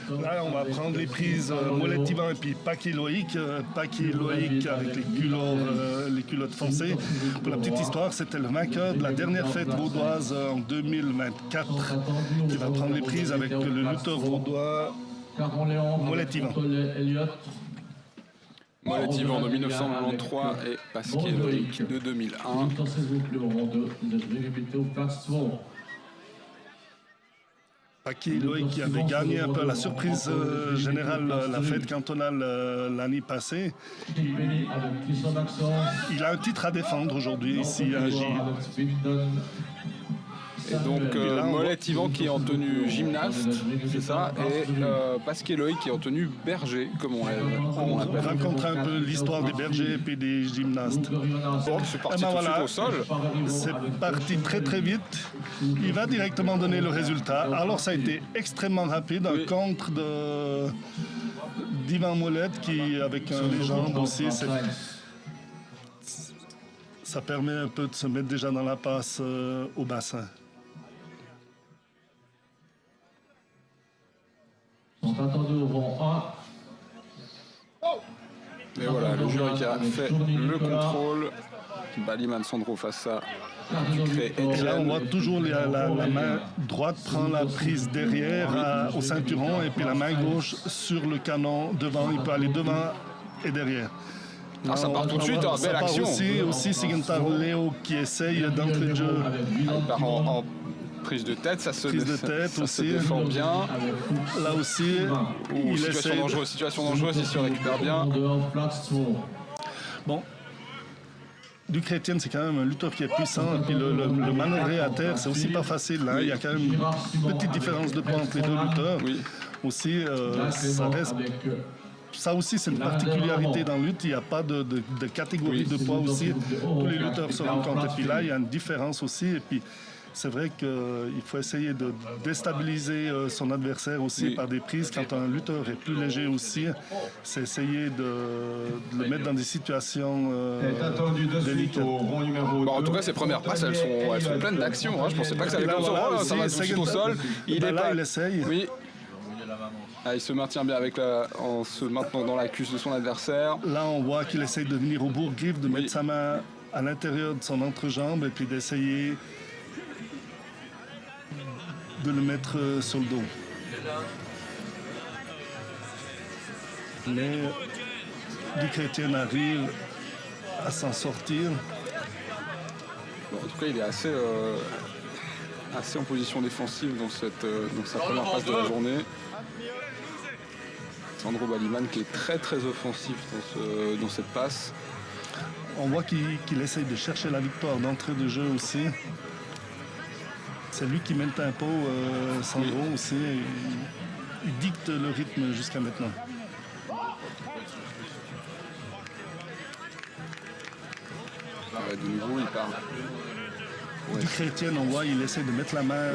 Là, on va prendre les prises Molette Yvan et puis Paquet Loïc. Paquet Loïc avec les culottes foncées. Pour la petite histoire, c'était le vainqueur de la dernière fête vaudoise en 2024 qui va prendre les prises avec le lutteur vaudois Molette Yvan. Molette Yvan de 1993 et Paquet Loïc de 2001. Paquet Loïc qui avait gagné un peu la surprise générale, la fête cantonale l'année passée. Il a un titre à défendre aujourd'hui ici à J. Et donc Molette Yvan qui est en tenue gymnaste, c'est ça, et Paquet Loïc qui est en tenue berger, comme on l'appelle. On rencontre un peu l'histoire des bergers et puis des gymnastes. Bon, c'est parti tout de suite au sol. C'est parti très très vite. Il va directement donner le résultat. Alors ça a été extrêmement rapide, un contre d'Yvan Molette qui, avec un légende aussi, ça permet un peu de se mettre déjà dans la passe au bassin. Attendus au rang 1. Et voilà, le jury qui a fait le contrôle. Baliman Sandro face à Ducré et là, on voit toujours la main droite prend la prise derrière au ceinturon et puis la main gauche sur le canon devant. Il peut aller devant et derrière. Là, ça part tout de suite, belle action. Aussi Sigentar Léo qui essaye d'entrer le jeu. Il part en prise de tête, ça se défend bien. Là aussi, situation dangereuse, il se récupère bien. Bon, Ducré c'est quand même un lutteur qui est puissant, et puis le manœuvrer à terre, c'est aussi pas facile. Là. Il y a quand même une petite différence de poids entre les deux lutteurs. Oui. Aussi, ça reste... Ça aussi, c'est une particularité dans la lutte. Il n'y a pas de catégorie de poids aussi. Tous les lutteurs se rencontrent. Et puis là, il y a une différence aussi. Et puis, c'est vrai qu'il faut essayer de déstabiliser son adversaire aussi par des prises. Quand un lutteur est plus léger aussi, c'est essayer de le mettre dans des situations délicates. Bon, en tout cas, ces premières passes, elles sont pleines d'action. Hein. Je ne pensais pas que ça allait comme ça. Ça va tout de suite au sol. Il essaye. Oui. Ah, il se maintient bien en se maintenant dans la cuisse de son adversaire. Là, on voit qu'il essaye de venir au bourre-griffe, de mettre sa main à l'intérieur de son entrejambe et puis d'essayer de le mettre sur le dos. Mais Ducré arrive à s'en sortir. Bon, en tout cas, il est assez en position défensive dans sa première passe de la journée. Sandro Baliman qui est très très offensif dans cette passe. On voit qu'il essaye de chercher la victoire d'entrée de jeu aussi. C'est lui qui met le tempo, Sandro aussi. Il dicte le rythme jusqu'à maintenant. De nouveau, il part. Ducré, on voit, il essaie de mettre la main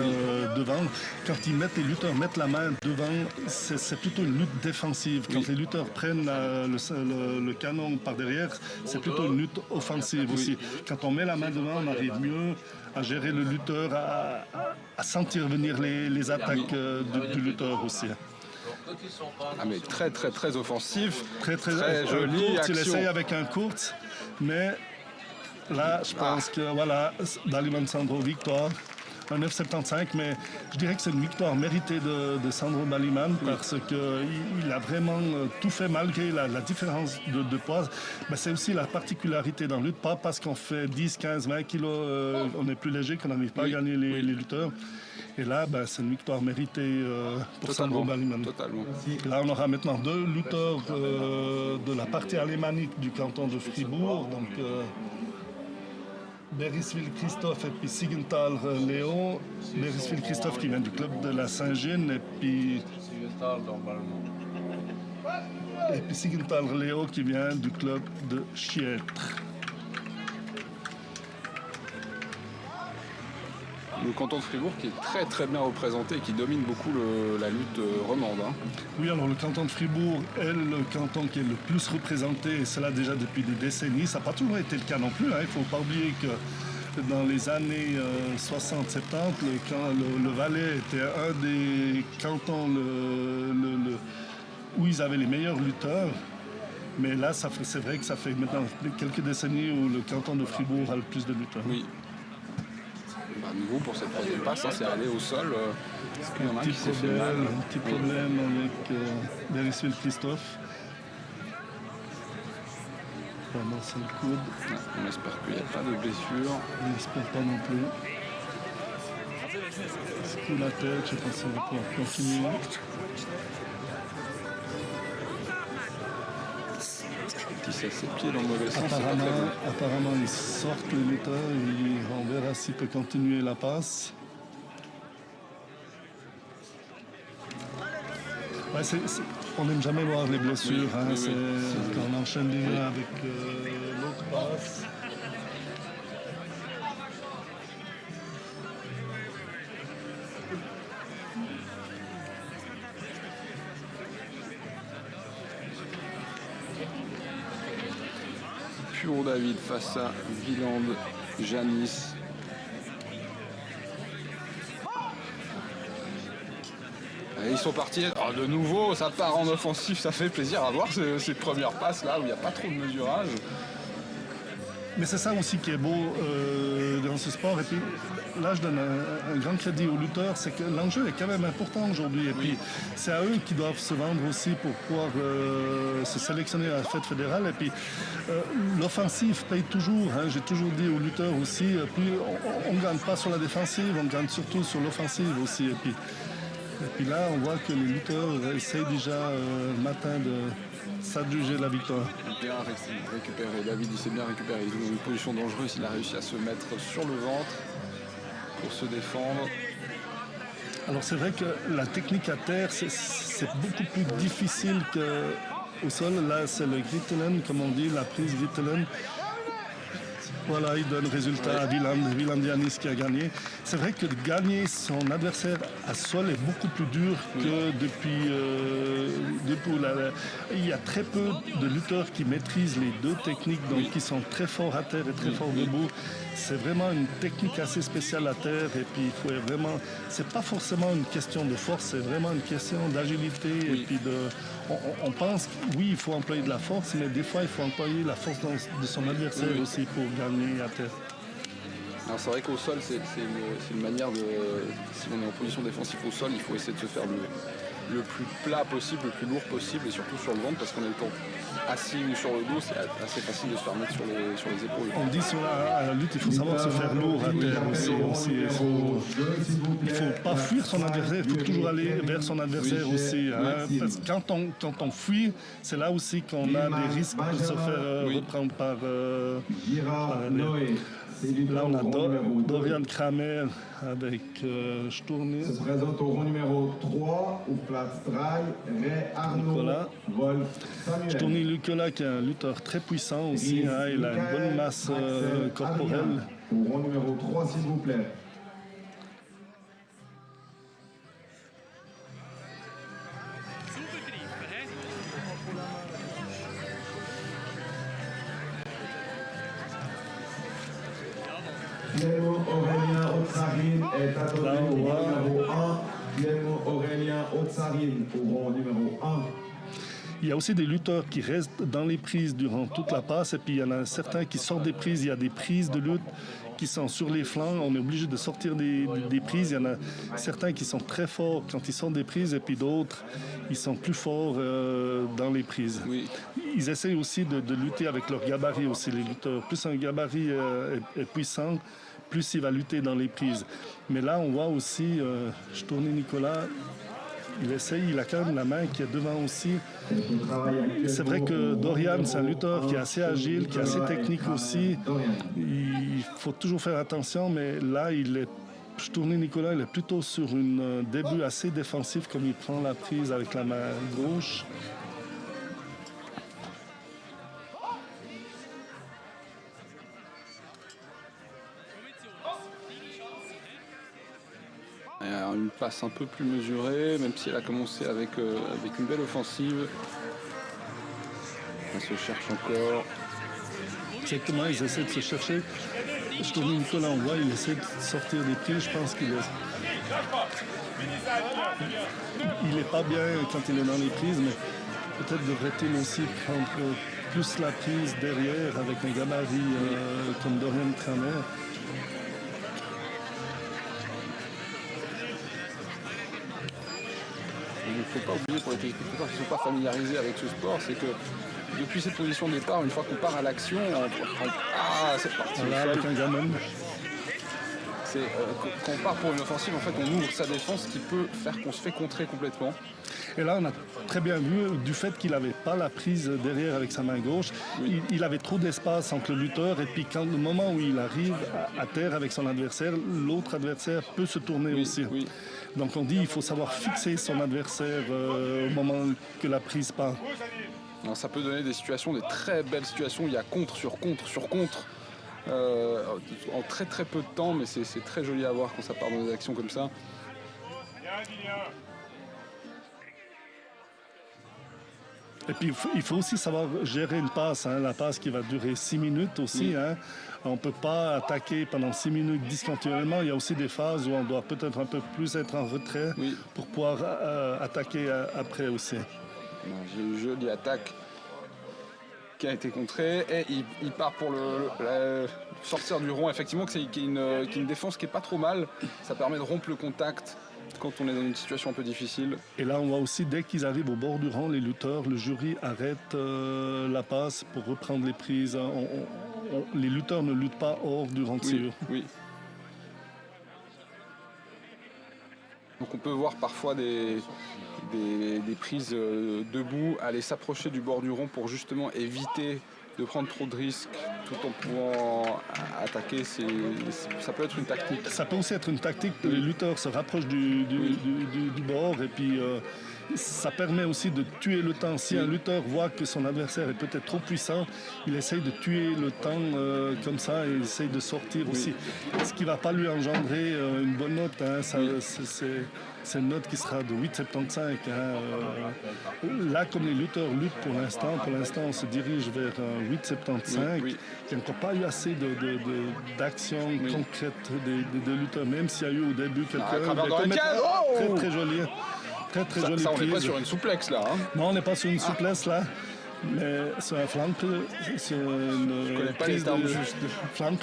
devant. Quand les lutteurs mettent la main devant, c'est plutôt une lutte défensive. Quand les lutteurs prennent le canon par derrière, c'est plutôt une lutte offensive aussi. Quand on met la main devant, on arrive mieux à gérer le lutteur, à sentir venir les attaques du lutteur aussi. Ah mais très très très offensif, très joli action. Il essaye avec un court, mais là, je pense que voilà, Baliman Sandro, victoire, un 9,75, mais je dirais que c'est une victoire méritée de Sandro Baliman parce qu'il a vraiment tout fait malgré la différence de poids. Mais c'est aussi la particularité dans la lutte, pas parce qu'on fait 10, 15, 20 kilos, on est plus léger, qu'on n'arrive pas à gagner les lutteurs. Et là, c'est une victoire méritée pour Sandro Baliman. Totalement. Là, on aura maintenant deux lutteurs de la partie alémanique du canton de Fribourg. Donc, Berisville Christophe et puis Sigenthal Léo. Berisville Christophe qui vient du club de la Saint-Gine et puis Sigenthal Léo qui vient du club de Chiètre. Le canton de Fribourg qui est très très bien représenté et qui domine beaucoup la lutte romande. Hein. Oui, alors le canton de Fribourg est le canton qui est le plus représenté, et cela déjà depuis des décennies. Ça n'a pas toujours été le cas non plus. Il ne faut pas oublier que dans les années 60-70, le Valais était un des cantons où ils avaient les meilleurs lutteurs. Mais là, c'est vrai que ça fait maintenant quelques décennies où le canton de Fribourg a le plus de lutteurs. Oui. Bah, nouveau pour cette troisième passe, hein, c'est aller au sol. Est-ce qu'il y en a un qui s'est fait mal? Un petit problème avec Beresfeld Christophe. Vraiment, c'est le coude. Ouais, on espère qu'il n'y a pas de blessure. On n'espère pas non plus. Sous la tête, je pense qu'on va pouvoir continuer. Qui s'est ses pieds dans le mauvais sens. Apparemment, ils sortent les lutteurs et on verra s'il peut continuer la passe. Ouais, on n'aime jamais voir les blessures. Oui, oui, quand on enchaîne les avec l'autre passe. Puro David face à Wieland Janis. Et ils sont partis. Oh, de nouveau, ça part en offensif, ça fait plaisir à voir ces premières passes là où il n'y a pas trop de mesurage. Mais c'est ça aussi qui est beau dans ce sport. Et puis là, je donne un grand crédit aux lutteurs, c'est que l'enjeu est quand même important aujourd'hui. Et puis c'est à eux qui doivent se vendre aussi pour pouvoir se sélectionner à la fête fédérale. Et puis l'offensive paye toujours. Hein. J'ai toujours dit aux lutteurs aussi, puis on ne gagne pas sur la défensive, on gagne surtout sur l'offensive aussi. Et puis là, on voit que les lutteurs essayent déjà le matin de s'adjuger la victoire. Bien récupéré. David, il s'est bien récupéré. Il est dans une position dangereuse. Il a réussi à se mettre sur le ventre pour se défendre. Alors c'est vrai que la technique à terre, c'est beaucoup plus difficile qu'au sol. Là, c'est le Grittelen, comme on dit, la prise Grittelen. Voilà, il donne résultat à Wieland Janis qui a gagné. C'est vrai que gagner son adversaire à sol est beaucoup plus dur que depuis il y a très peu de lutteurs qui maîtrisent les deux techniques, donc qui sont très forts à terre et très forts debout. C'est vraiment une technique assez spéciale à terre et puis il faut vraiment, c'est pas forcément une question de force, c'est vraiment une question d'agilité et puis on pense oui il faut employer de la force, mais des fois il faut employer la force de son adversaire aussi pour gagner à terre. Alors c'est vrai qu'au sol c'est une manière de, si on est en position défensive au sol, il faut essayer de se faire le plus plat possible, le plus lourd possible et surtout sur le ventre parce qu'on est le temps assis ou sur le dos, c'est assez facile de se faire mettre sur les épaules. On dit à la lutte, il faut savoir se faire lourd à terre aussi. Il ne faut pas fuir son adversaire, il faut toujours aller vers son adversaire aussi. Hein, parce que quand on fuit, c'est là aussi qu'on a des risques de se faire reprendre par là, on a Dorian Kramer avec Sturny. Se présente au rond numéro 3, au Platz 3, Ray Arnaud, Wolf Samuel. Sturny Lukola qui est un lutteur très puissant aussi, hein, il a une bonne masse corporelle. Au rond numéro 3, s'il vous plaît. Guillermo Aurélien Otsarine est attendu au rond numéro 1. Guillermo Aurélien Otsarine au rond numéro 1. Il y a aussi des lutteurs qui restent dans les prises durant toute la passe et puis il y en a certains qui sortent des prises. Il y a des prises de lutte qui sont sur les flancs. On est obligé de sortir des prises. Il y en a certains qui sont très forts quand ils sortent des prises et puis d'autres, ils sont plus forts dans les prises. Oui. Ils essayent aussi de lutter avec leur gabarit aussi, les lutteurs. Plus un gabarit est puissant, plus il va lutter dans les prises. Mais là, on voit aussi Sturny Nicolas, il a quand même la main qui est devant aussi. C'est vrai que Dorian, c'est un lutteur qui est assez agile, qui est assez technique aussi. Il faut toujours faire attention, mais là, Sturny Nicolas, il est plutôt sur un début assez défensif, comme il prend la prise avec la main gauche. Une passe un peu plus mesurée, même si elle a commencé avec une belle offensive. Elle se cherche encore. Exactement, ils essaient de se chercher. Tony Nicolas, on voit, il essaie de sortir des prises. Je pense qu'il est... Il n'est pas bien quand il est dans les prises, mais peut-être devrait-il aussi prendre plus la prise derrière avec un gabarit comme Dorian Kramer. Il ne faut pas oublier pour les téléspectateurs qui ne sont pas familiarisés avec ce sport, c'est que depuis cette position de départ, une fois qu'on part à l'action, c'est parti. Voilà, avec un gamin. Quand on part pour une offensive, en fait, on ouvre sa défense qui peut faire qu'on se fait contrer complètement. Et là, on a très bien vu, du fait qu'il n'avait pas la prise derrière avec sa main gauche, oui. il avait trop d'espace entre le lutteur et puis quand le moment où il arrive à terre avec son adversaire, l'autre adversaire peut se tourner aussi. Oui. Donc on dit qu'il faut savoir fixer son adversaire au moment que la prise part. Alors, ça peut donner des situations, des très belles situations. Il y a contre sur contre sur contre en très très peu de temps, mais c'est très joli à voir quand ça part dans des actions comme ça. Et puis il faut aussi savoir gérer une passe, hein, la passe qui va durer 6 minutes aussi. Oui. Hein. On ne peut pas attaquer pendant 6 minutes discontinuellement. Il y a aussi des phases où on doit peut-être un peu plus être en retrait pour pouvoir attaquer après aussi. J'ai jolie attaque qui a été contrée et il part pour sortir du rond. Effectivement, qu'il y ait une défense qui est pas trop mal. Ça permet de rompre le contact quand on est dans une situation un peu difficile. Et là, on voit aussi, dès qu'ils arrivent au bord du rond, les lutteurs, le jury arrête la passe pour reprendre les prises. Les lutteurs ne luttent pas hors du rond de tir. Oui. Donc on peut voir parfois des prises debout, aller s'approcher du bord du rond pour justement éviter de prendre trop de risques tout en pouvant attaquer. Ça peut être une tactique. Ça peut aussi être une tactique. Les lutteurs se rapprochent du bord et puis ça permet aussi de tuer le temps. Si un lutteur voit que son adversaire est peut-être trop puissant, il essaye de tuer le temps comme ça et essaye de sortir aussi. Ce qui ne va pas lui engendrer une bonne note. Hein. C'est une note qui sera de 8,75. Hein. Là, comme les lutteurs luttent pour l'instant, on se dirige vers 8,75. Il n'y a encore pas eu assez d'action concrète des lutteurs, même s'il y a eu au début quelques très joli. Très joli. Ça, on n'est pas sur une souplesse là. Hein. Non, on n'est pas sur une souplesse là. Mais c'est un flank, c'est une prise de flank,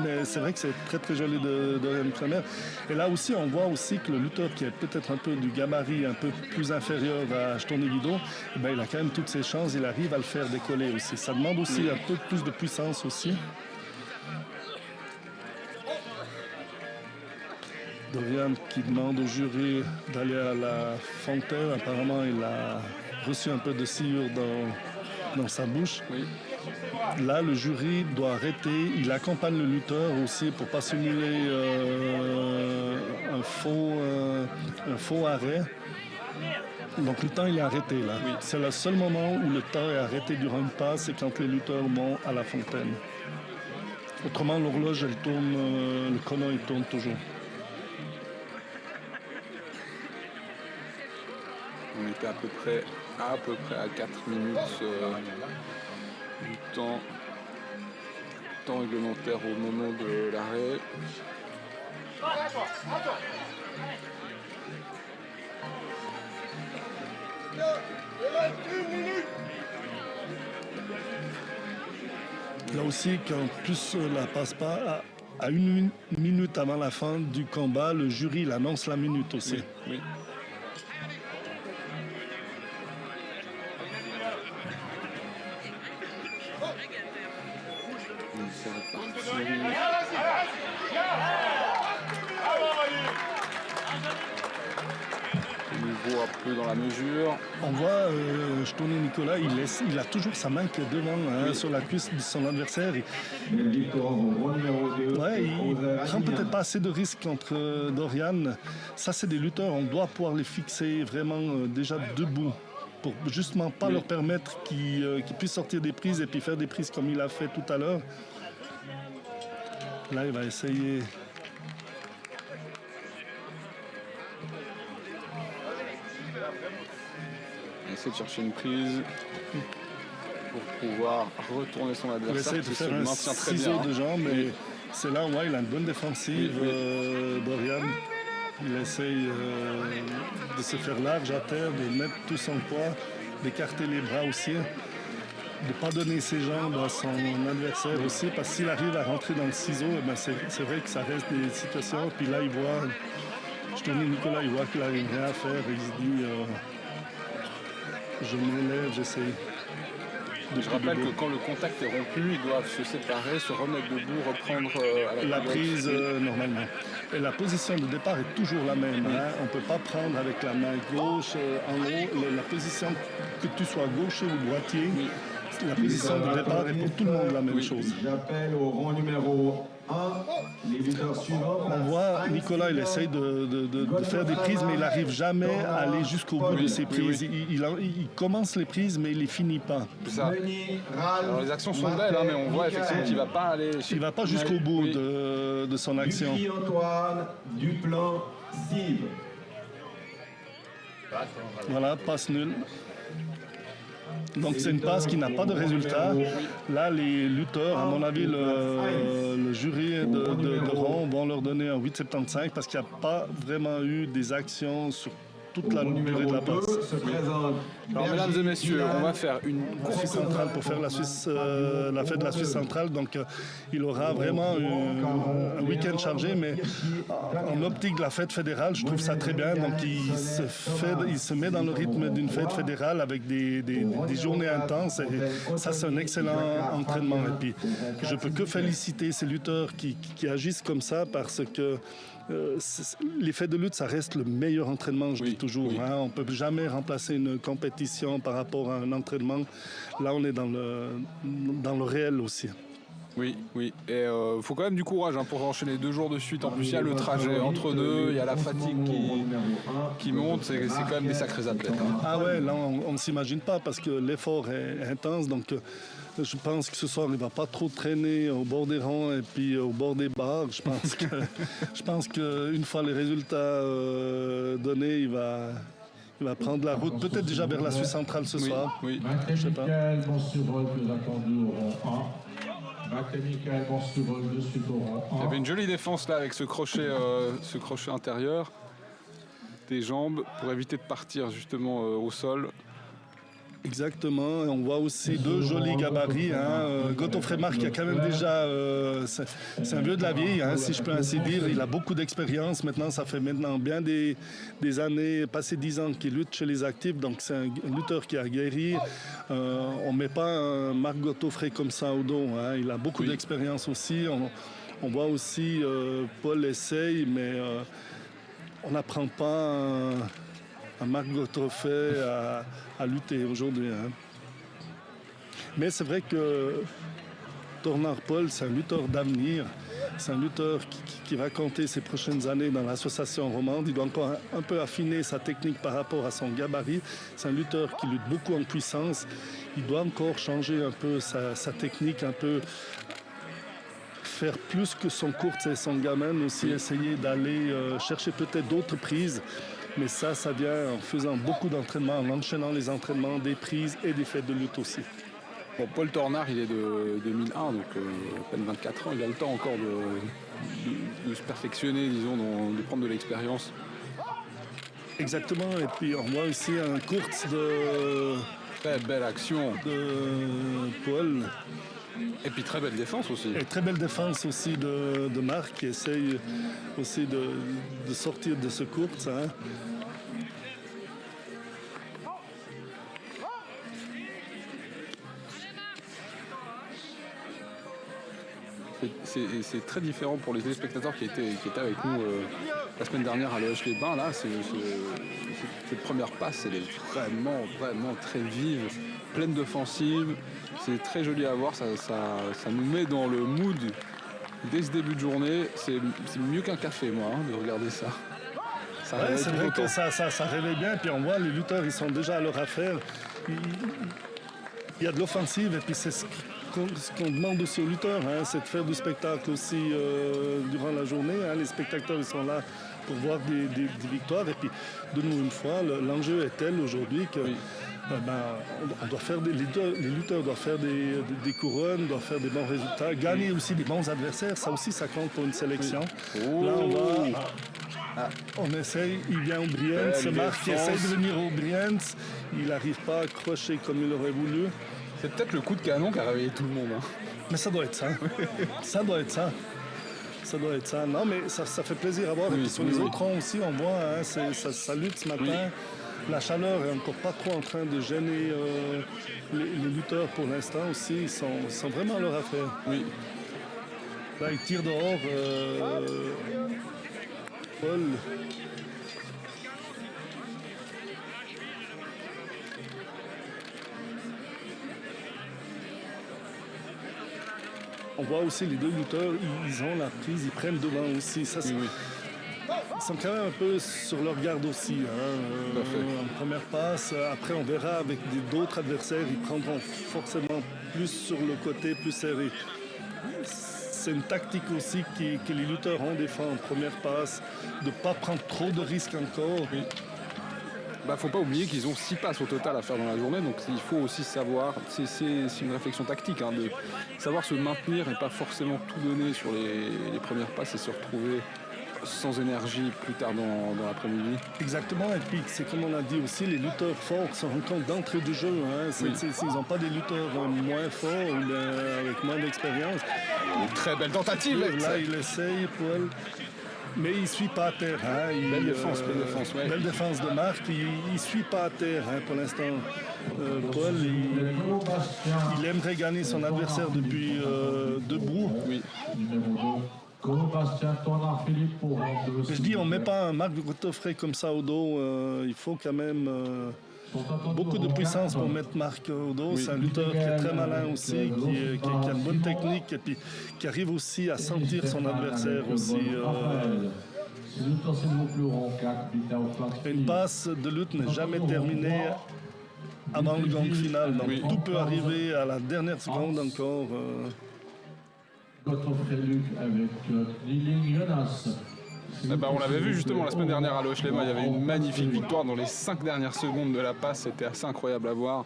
mais c'est vrai que c'est très joli de Dorian Kramer. Et là aussi, on voit aussi que le lutteur qui est peut-être un peu du gabarit un peu plus inférieur à Tony Guido, il a quand même toutes ses chances, il arrive à le faire décoller aussi. Ça demande aussi un peu plus de puissance aussi. Dorian qui demande au jury d'aller à la fontaine. Apparemment, il a reçu un peu de sciure dans sa bouche. Oui. Là, le jury doit arrêter. Il accompagne le lutteur aussi pour ne pas simuler un faux arrêt. Donc le temps, il est arrêté là. Oui. C'est le seul moment où le temps est arrêté durant une passe, c'est quand les lutteurs vont à la fontaine. Autrement, l'horloge, elle tourne, le chrono, il tourne toujours. On était à peu près à 4 minutes du temps réglementaire au moment de l'arrêt. Là aussi, quand plus la passe pas, à 1 minute avant la fin du combat, le jury il annonce la minute aussi. Oui. Nouveau un peu dans la mesure. On voit Tony Nicolas, il a toujours sa main qui est devant sur la cuisse de son adversaire. Il prend peut-être pas assez de risques contre Dorian. Ça, c'est des lutteurs, on doit pouvoir les fixer vraiment déjà debout pour justement pas leur permettre qu'ils puissent sortir des prises et puis faire des prises comme il a fait tout à l'heure. Là, il va essayer. Il essaie de chercher une prise pour pouvoir retourner son adversaire. Il essaie de faire un ciseau de jambe, mais c'est là où il a une bonne défensive, Dorian. Il essaye de se faire large à terre, de mettre tout son poids, d'écarter les bras aussi, de ne pas donner ses jambes à son adversaire aussi, parce que s'il arrive à rentrer dans le ciseau, eh ben c'est vrai que ça reste des situations. Puis là, il voit, je tourne Nicolas, il voit qu'il n'a rien à faire. Il se dit, je m'élève, j'essaye. Je rappelle que quand le contact est rompu, ils doivent se séparer, se remettre debout, reprendre la prise normalement. Et la position de départ est toujours la même. Hein. On ne peut pas prendre avec la main gauche en haut. La position, que tu sois gaucher ou droitier, la position de départ est pour tout le monde la même chose. J'appelle au rond numéro 1, les lutteurs suivants. On voit Nicolas, il essaye de faire des prises, mais il n'arrive jamais à aller jusqu'au bout de ses prises. Il commence les prises, mais il ne les finit pas. Ça. Alors les actions sont belles, hein, mais on voit effectivement qu'il ne va pas aller... Il ne va pas jusqu'au bout de son action. Antoine, Duplan, Steve. Voilà, passe nulle. Donc c'est une passe qui n'a pas de résultat. Là, les lutteurs, à mon avis, le jury de rond vont leur donner un 8,75 parce qu'il n'y a pas vraiment eu des actions sur toute la durée de la passe. Alors, mesdames et messieurs, on va faire une course centrale pour faire la fête de la Suisse centrale. Donc, il aura vraiment un week-end chargé, mais en optique de la fête fédérale, je trouve ça très bien. Donc, il se met dans le rythme d'une fête fédérale avec des journées intenses. Et ça, c'est un excellent entraînement. Et puis, je peux que féliciter ces lutteurs qui agissent comme ça parce que les fêtes de lutte, ça reste le meilleur entraînement, je dis toujours. Hein. On ne peut jamais remplacer une compétition par rapport à un entraînement. Là, on est dans le réel aussi. Oui. Et il faut quand même du courage pour enchaîner 2 jours de suite. En plus, il y a le trajet entre deux, il y a la fatigue qui monte. C'est quand même des sacrés athlètes. Hein. Ah ouais, là, on ne s'imagine pas parce que l'effort est intense. Donc, je pense que ce soir, il ne va pas trop traîner au bord des ronds et puis au bord des barres. Je pense qu'une fois les résultats donnés, il va prendre la route, peut-être déjà vers la Suisse centrale ce soir. Oui. Je sais pas. Plus attendu au rond 1. Il y avait une jolie défense là avec ce crochet intérieur des jambes pour éviter de partir justement au sol. Exactement, et on voit aussi 2 jolis gabarits. Godofrey Marc qui a quand même déjà, c'est un vieux de la vieille, si je peux ainsi dire. Il a beaucoup d'expérience. Maintenant, ça fait bien des années, passé 10 ans qu'il lutte chez les actifs. Donc c'est un lutteur qui a guéri. On ne met pas un Marc Godofrey comme ça au dos. Il a beaucoup d'expérience aussi. On voit aussi Paul essaye, mais on n'apprend pas un Marc Godofrey à lutter aujourd'hui. Mais c'est vrai que Tornard Paul, c'est un lutteur d'avenir. C'est un lutteur qui va compter ses prochaines années dans l'association romande. Il doit encore un peu affiner sa technique par rapport à son gabarit. C'est un lutteur qui lutte beaucoup en puissance. Il doit encore changer un peu sa technique, un peu faire plus que son courte et son gamin, aussi essayer d'aller chercher peut-être d'autres prises. Mais ça vient en faisant beaucoup d'entraînements, en enchaînant les entraînements, des prises et des fêtes de lutte aussi. Bon, Paul Tornard, il est de 2001, donc à peine 24 ans. Il a le temps encore de se perfectionner, disons, de prendre de l'expérience. Exactement, et puis on voit aussi un course de... Très belle action. De Paul. Et puis très belle défense aussi. Et très belle défense aussi de Marc qui essaye aussi de sortir de ce course. C'est très différent pour les téléspectateurs qui étaient avec nous la semaine dernière à Loeche-les-Bains. Là, cette première passe, elle est vraiment très vive, pleine d'offensive. C'est très joli à voir, ça nous met dans le mood dès ce début de journée. C'est mieux qu'un café, moi, de regarder ça. C'est vrai que ça réveille bien, puis on voit les lutteurs, ils sont déjà à leur affaire. Il y a de l'offensive, et puis c'est ce qu'on demande aussi aux lutteurs, c'est de faire du spectacle aussi durant la journée. Les spectateurs, ils sont là pour voir des victoires. Et puis, de nous, une fois, l'enjeu est tel aujourd'hui que on doit faire les lutteurs doivent faire des couronnes, doivent faire des bons résultats, gagner aussi des bons adversaires, ça aussi ça compte pour une sélection. Là on va, on essaye, il vient au Brienz, c'est Marc qui essaye de venir au Brienz, il n'arrive pas à accrocher comme il aurait voulu. C'est peut-être le coup de canon qui a réveillé tout le monde. Hein. Mais ça doit être ça, ça doit être ça. Ça doit être ça. Non, mais ça fait plaisir à voir. Et puis sur les autres rangs aussi, on voit, hein, ça lutte ce matin. Oui. La chaleur est encore pas trop en train de gêner les lutteurs pour l'instant aussi. Ils sont vraiment à leur affaire. Oui. Là, ils tirent dehors. Paul. On voit aussi les deux lutteurs, ils ont la prise, ils prennent devant aussi. Ça, oui. Ils sont quand même un peu sur leur garde aussi. Hein. En première passe, après on verra avec d'autres adversaires, ils prendront forcément plus sur le côté, plus serré. C'est une tactique aussi que les lutteurs ont des fois en première passe, de ne pas prendre trop de risques encore. Oui. Faut pas oublier qu'ils ont 6 passes au total à faire dans la journée, donc il faut aussi savoir, c'est une réflexion tactique, hein, de savoir se maintenir et pas forcément tout donner sur les premières passes et se retrouver sans énergie plus tard dans l'après-midi. Exactement, et puis c'est comme on a dit aussi, les lutteurs forts se rendent compte d'entrée du jeu. Hein. Ils n'ont pas des lutteurs moins forts ou avec moins d'expérience. Une très belle tentative. Là, il essaye, Paul. Mais il ne suit pas à terre. Hein. Belle défense, ouais. Belle défense de Marc. Il ne suit pas à terre hein, pour l'instant. Paul, il aimerait gagner son adversaire depuis debout. Oui. Mais je dis, on ne met pas un Marc Gotoffrey comme ça au dos. Il faut quand même beaucoup de puissance pour mettre Marc au dos. Oui. C'est un lutteur qui est très malin aussi, qui a une bonne technique et puis qui arrive aussi à sentir son adversaire aussi. Une passe de lutte n'est jamais terminée avant le gong final. Donc tout peut arriver à la dernière seconde encore. On l'avait vu justement la semaine dernière à l'Ochlema, il y avait une magnifique victoire dans les 5 dernières secondes de la passe, c'était assez incroyable à voir.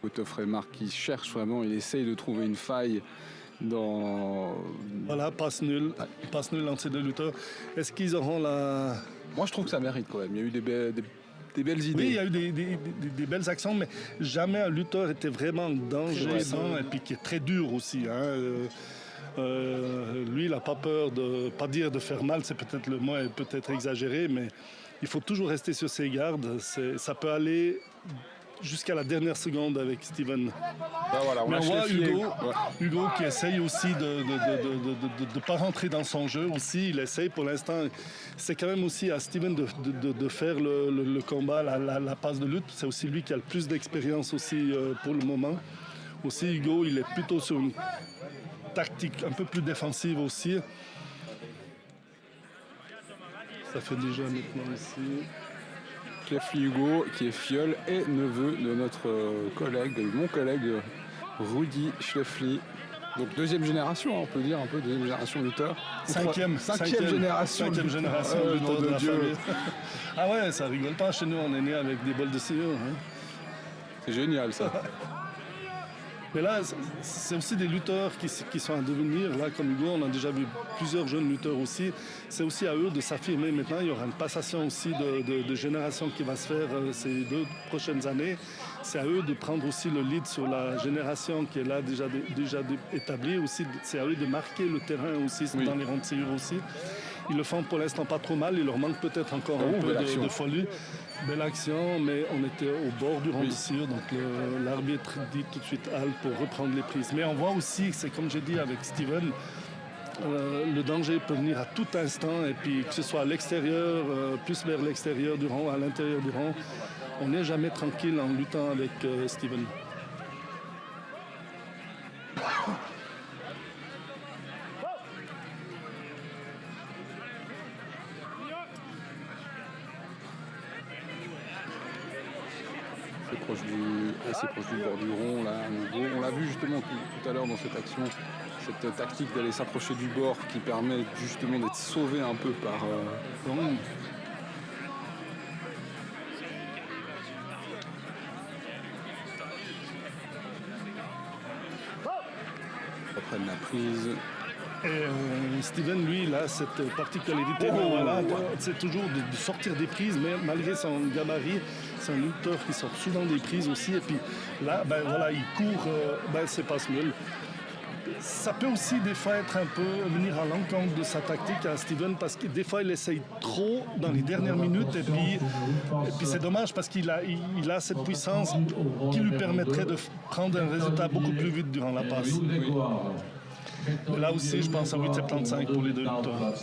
Gotoffrey Marc qui cherche vraiment, il essaye de trouver une faille dans... Voilà, passe nulle entre ces deux lutteurs. Est-ce qu'ils auront la... Moi je trouve que ça mérite quand même, il y a eu des belles idées. Oui, il y a eu des belles actions, mais jamais un lutteur était vraiment dangereux et puis qui est très dur aussi. Hein. Lui, il n'a pas peur de, pas dire de faire mal, c'est peut-être le mot est peut-être exagéré, mais il faut toujours rester sur ses gardes. Ça peut aller jusqu'à la dernière seconde avec Steven. Voilà, mais on voit Hugo qui essaye aussi de ne pas rentrer dans son jeu aussi. Il essaye pour l'instant. C'est quand même aussi à Steven de faire le combat, la passe de lutte. C'est aussi lui qui a le plus d'expérience aussi pour le moment. Aussi Hugo, il est plutôt sur une tactique un peu plus défensive aussi. Ça fait déjà maintenant ici. Schleffly Hugo, qui est fiole et neveu de notre collègue, de mon collègue Rudy Schleffly. Donc deuxième génération, on peut dire un peu, deuxième génération lutteur. Cinquième génération lutteur de la famille. Ah ouais, ça rigole pas chez nous, on est né avec des bols de sciure. Hein. C'est génial ça. Mais là, c'est aussi des lutteurs qui sont à devenir. Là, comme Hugo, on a déjà vu plusieurs jeunes lutteurs aussi. C'est aussi à eux de s'affirmer maintenant. Il y aura une passation aussi de génération qui va se faire ces 2 prochaines années. C'est à eux de prendre aussi le lead sur la génération qui est là déjà établie. Aussi, c'est à eux de marquer le terrain aussi dans les rangs de sciure aussi. Ils le font pour l'instant pas trop mal. Il leur manque peut-être encore un peu de folie. Belle action, mais on était au bord du rond de sciure, donc l'arbitre dit tout de suite halte pour reprendre les prises. Mais on voit aussi, c'est comme j'ai dit avec Steven, le danger peut venir à tout instant, et puis que ce soit à l'extérieur, plus vers l'extérieur du rond, à l'intérieur du rond, on n'est jamais tranquille en luttant avec Steven. assez proche du bord du rond. Là, on l'a vu justement tout à l'heure dans cette action. cette tactique d'aller s'approcher du bord qui permet justement d'être sauvé un peu par... Reprennent la prise. Et Steven, lui, il a cette particularité voilà, c'est toujours de sortir des prises, mais malgré son gabarit, c'est un lutteur qui sort souvent des prises aussi. Et puis là, ben, voilà, il court, c'est pas nul. Ça peut aussi des fois être un peu venir à l'encontre de sa tactique à Steven parce que des fois il essaye trop dans les dernières minutes et puis c'est dommage parce qu'il a cette puissance qui lui permettrait de prendre un résultat beaucoup plus vite durant la passe. Là aussi, je pense à 8,75 pour les deux lutteurs.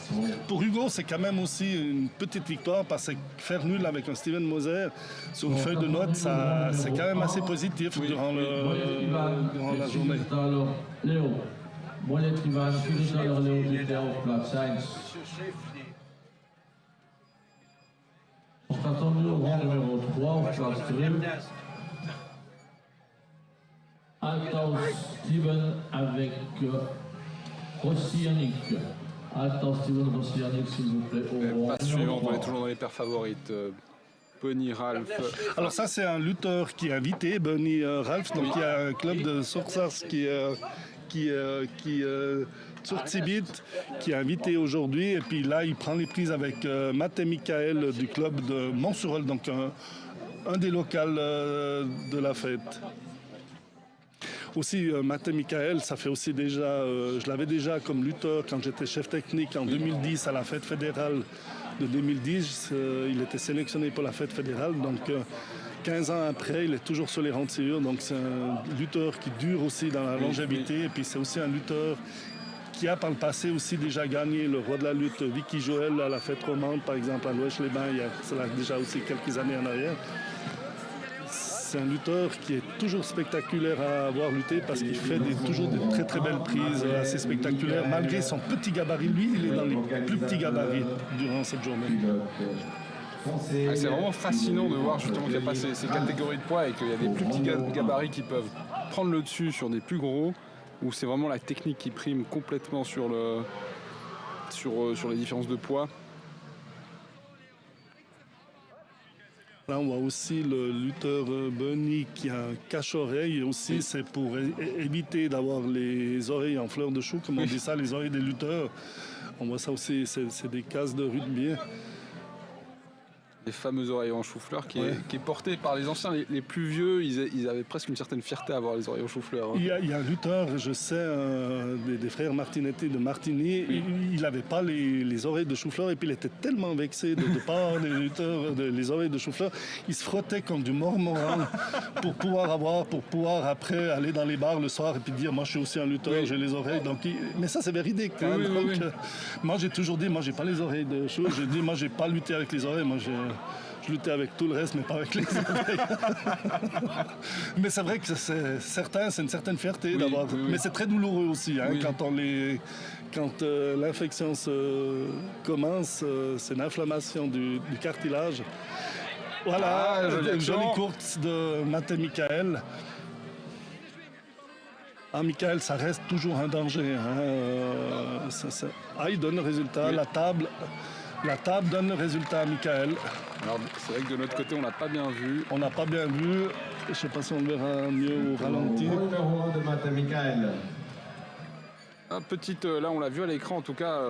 Pour Hugo, c'est quand même aussi une petite victoire parce que faire nul avec un Steven Moser sur une feuille de notes, c'est quand même assez positif durant la journée. Léo, Monet Ivan, Léo Léo auf Platz 1. Sont attendus au rang numéro 3 au Platz 3. Althaus Steven avec Rossi-Yannick. Althaus Steven, Rossi-Yannick, s'il vous plaît. Passe suivante, on est toujours dans les paires favorites. Bunny Ralph. Alors ça, c'est un lutteur qui est invité, Bunny Ralph. Donc il y a un club de Sorsas qui Tsurtsibit, qui est invité aujourd'hui. Et puis là, il prend les prises avec Matt et Michael du club de Montsurol, donc un des locales de la fête. Aussi, Matt et Michael, ça fait aussi déjà, je l'avais déjà comme lutteur quand j'étais chef technique en 2010 à la fête fédérale de 2010. Il était sélectionné pour la fête fédérale, donc 15 ans après, il est toujours sur les rangs de tirure. Donc c'est un lutteur qui dure aussi dans la longévité. Et puis c'est aussi un lutteur qui a par le passé aussi déjà gagné le roi de la lutte Vicky Joël à la fête romande, par exemple à Loèche-les-Bains, il y a déjà aussi quelques années en arrière. C'est un lutteur qui est toujours spectaculaire à avoir lutté parce qu'il fait toujours des très très belles prises assez spectaculaires. Malgré son petit gabarit, lui, il est dans les plus petits gabarits durant cette journée. C'est vraiment fascinant de voir justement qu'il n'y a pas ces catégories de poids et qu'il y a des plus petits gabarits qui peuvent prendre le dessus sur des plus gros, où c'est vraiment la technique qui prime complètement sur les différences de poids. Là, on voit aussi le lutteur Bunny qui a un cache-oreille. Aussi, c'est pour éviter d'avoir les oreilles en fleurs de chou, comme on dit ça, les oreilles des lutteurs. On voit ça aussi, c'est des cases de rugby. Les fameuses oreilles en chou-fleur qui est portée par les anciens, les plus vieux, ils avaient presque une certaine fierté à avoir les oreilles en chou-fleur. Il y a un lutteur, je sais, des frères Martinetti de Martigny, il n'avait pas les oreilles de chou-fleur et puis il était tellement vexé de ne pas avoir les oreilles de chou-fleur, il se frottait comme du mormoran pour pouvoir après aller dans les bars le soir et puis dire moi je suis aussi un lutteur, j'ai les oreilles. Donc, mais ça c'est véridique. Hein, moi j'ai toujours dit, moi j'ai pas les oreilles de chou, j'ai dit moi j'ai pas lutté avec les oreilles, moi je luttais avec tout le reste, mais pas avec les oreilles. Mais c'est vrai que c'est une certaine fierté d'avoir. Mais c'est très douloureux aussi, hein, quand l'infection commence, c'est une inflammation du cartilage. Voilà, jolie course de Matt et Michael. Michael, ça reste toujours un danger. Hein. Il donne le résultat. La table donne le résultat à Michael. Alors, c'est vrai que de notre côté, on n'a pas bien vu. On n'a pas bien vu. Je ne sais pas si on le verra mieux au ralenti. Numéro 1 de Matt et Michael. Là, on l'a vu à l'écran, en tout cas,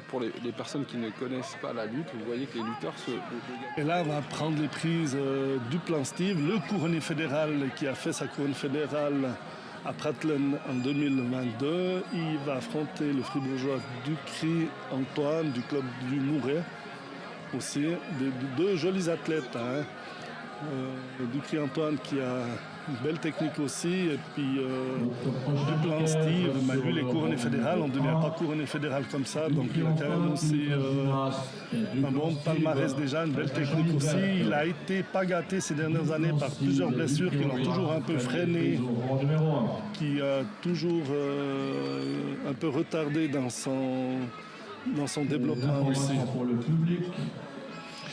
pour les personnes qui ne connaissent pas la lutte, vous voyez que les lutteurs Et là, on va prendre les prises du plan Steve, le couronné fédéral qui a fait sa couronne fédérale à Pratteln en 2022. Il va affronter le fribourgeois Ducry Antoine du club du Mouret. Aussi, deux jolis athlètes. Hein. Ducry Antoine qui a une belle technique aussi. Et puis Duplan Steve, lui les couronnées fédérales, on ne devient pas couronné fédéral comme ça. Donc il a quand même aussi un bon palmarès déjà, une belle technique aussi. Il a été pas gâté ces dernières années par plusieurs blessures qui l'ont toujours un peu freiné, qui a toujours un peu retardé dans son développement aussi.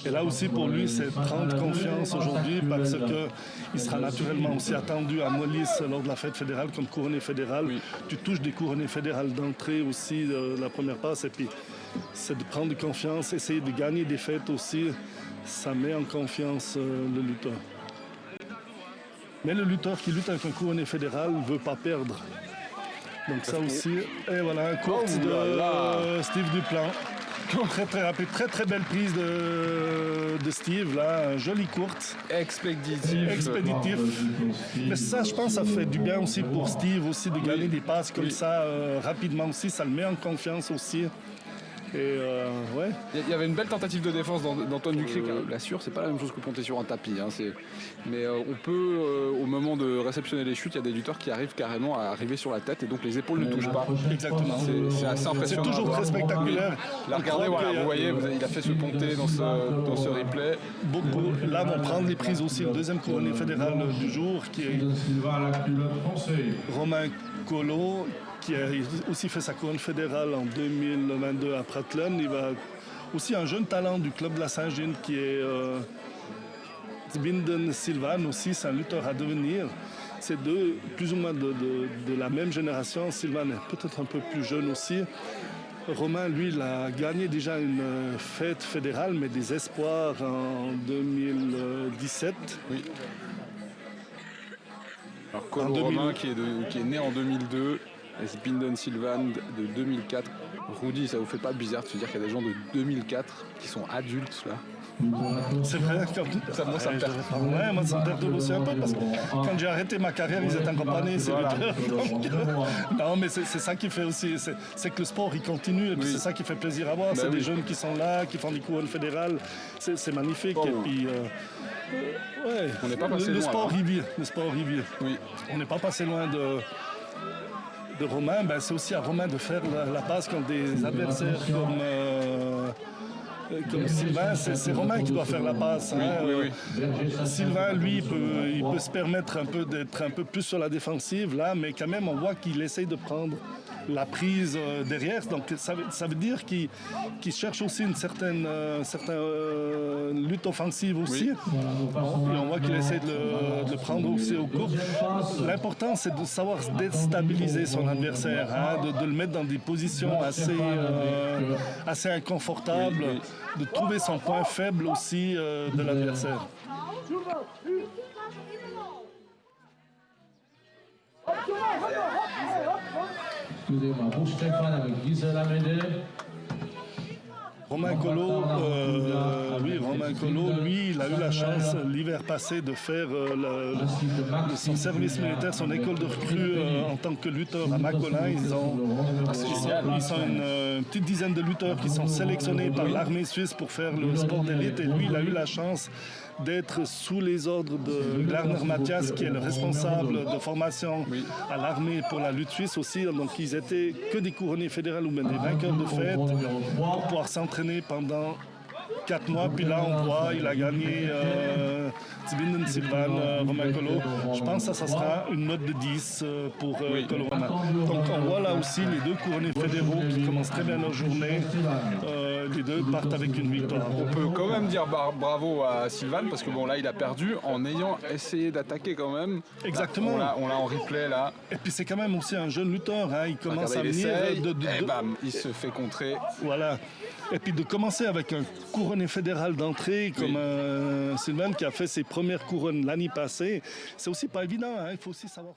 Et là aussi pour lui, c'est prendre confiance aujourd'hui parce qu'il sera naturellement aussi attendu à Molis lors de la fête fédérale comme couronné fédéral. Oui. Tu touches des couronnées fédérales d'entrée aussi, la première passe, et puis c'est de prendre confiance, essayer de gagner des fêtes aussi. Ça met en confiance le lutteur. Mais le lutteur qui lutte avec un couronné fédéral ne veut pas perdre. Donc ça aussi, et voilà, un court de Steve Duplan. Très très rapide, très très belle prise de Steve, là, un joli courte. Expéditif. Mais ça, je pense, ça fait du bien aussi pour Steve aussi de gagner des passes comme ça rapidement aussi, ça le met en confiance aussi. Et ouais. Il y avait une belle tentative de défense d'Antoine Ducré. La sûre, c'est pas la même chose que ponter sur un tapis. Hein, mais on peut, au moment de réceptionner les chutes, il y a des lutteurs qui arrivent carrément à arriver sur la tête et donc les épaules ne touchent pas. Exactement. C'est assez impressionnant. C'est toujours très spectaculaire. Là, regardez, voilà, vous voyez, il a fait ce ponté dans ce replay. Beaucoup. Là, vont prendre les prises aussi. Le deuxième couronné fédéral du jour, qui est Romain Collot, qui a aussi fait sa couronne fédérale en 2022 à Pratteln. Il va aussi un jeune talent du club de la Saint-Gilles qui est Zbinden Silvan aussi, c'est un lutteur à devenir. C'est deux, plus ou moins de la même génération. Silvan est peut-être un peu plus jeune aussi. Romain, lui, il a gagné déjà une fête fédérale, mais des espoirs en 2017. Oui. Alors, Collot Romain, qui est né en 2002. Zbinden Silvan de 2004. Rudy, ça vous fait pas bizarre de se dire qu'il y a des gens de 2004 qui sont adultes là? C'est vrai, ça me perturbe. Ouais, moi ça me perturbe aussi un peu parce que quand j'ai arrêté ma carrière, ils étaient encore pas nés. Voilà. Non, mais c'est ça qui fait aussi, c'est que le sport il continue et puis c'est ça qui fait plaisir à voir. C'est des jeunes qui sont là, qui font des couronnes fédérales, c'est magnifique. Et puis, ouais, on n'est pas passé le loin. Sport y vit, le sport y vit. Oui. On n'est pas passé loin de Romain. Ben, c'est aussi à Romain de faire la passe contre des adversaires comme Sylvain. C'est Romain qui doit faire la passe. Oui. Sylvain, lui, il peut se permettre un peu d'être un peu plus sur la défensive, là, mais quand même, on voit qu'il essaye de prendre la prise derrière. Donc, ça veut dire qu'il cherche aussi une certaine lutte offensive aussi. Oui. Et on voit qu'il essaie de le prendre aussi au court. L'important, c'est de savoir déstabiliser son adversaire, de le mettre dans des positions assez inconfortables, de trouver son point faible aussi de l'adversaire. Excusez-moi, pour Stéphane avec Gisèle Amédée. Romain Collot, lui, il a eu la chance l'hiver passé de faire son service militaire, son école de recrue en tant que lutteur à Macolin. Ils sont une petite dizaine de lutteurs qui sont sélectionnés par l'armée suisse pour faire le sport d'élite. Et lui, il a eu la chance d'être sous les ordres de Glarner Mathias, qui est le responsable de formation à l'armée pour la lutte suisse aussi. Donc ils étaient que des couronnés fédérales ou même des vainqueurs de fête pour pouvoir s'entraîner pendant 4 mois. Puis là, on voit, il a gagné Zbinden Silvan, Romain Collot. Je pense que ça sera une note de 10 pour Collot Romain. Donc on voit là aussi les deux couronnés fédéraux qui commencent très bien leur journée. Les deux partent avec une victoire. On peut quand même dire bravo à Silvan parce que bon là il a perdu en ayant essayé d'attaquer quand même. Exactement. Là, on l'a en replay là. Et puis c'est quand même aussi un jeune lutteur. Il commence à venir et bam, il se fait contrer. Voilà. Et puis de commencer avec un couronné fédéral d'entrée comme Silvan qui a fait ses premières couronnes l'année passée, c'est aussi pas évident. Il faut aussi savoir.